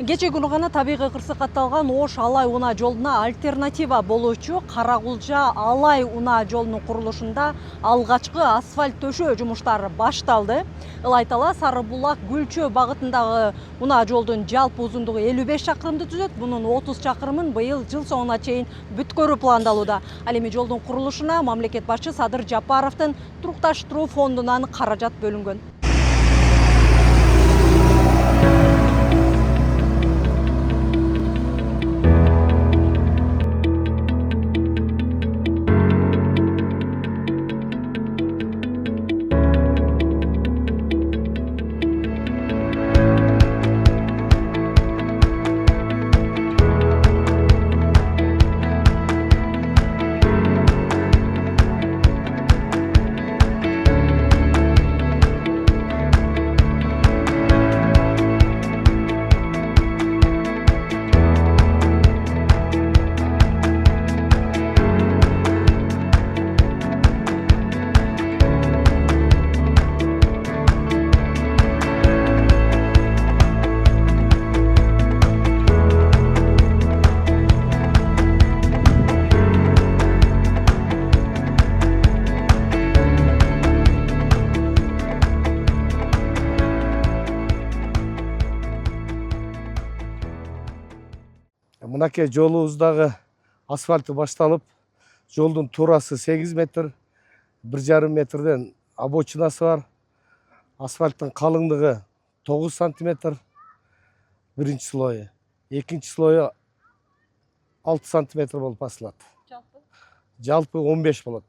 Кече күнү гана табигый кырсык катталган Ош Алай унаа жолуна альтернатива болуучу Каракулжа Алай унаа жолунун курулушунда алгачкы асфальт төшөө жумуштары башталды. Ылайтала Сары Булак Гүлчө багытындагы унаа жолдун жалпы узундугу 55 чакырымды түзөт. Мунун 30 чакырымын быйыл жыл соңуна чейин бүткөрүү пландалууда. Ал эми жолдун курулушуна мамлекет башчы Садыр Жапаровдун турукташтыруу фондунан каражат бөлүнгөн. Мынакей жолубуздагы асфальты башталып, жолдун туурасы 8 метр, 1,5 метрден обочинасы бар. Асфальттын калыңдыгы 9 сантиметр, биринчи слою. Экинчи слою 6 сантиметр болуп басылат. Жалпы 15 болот.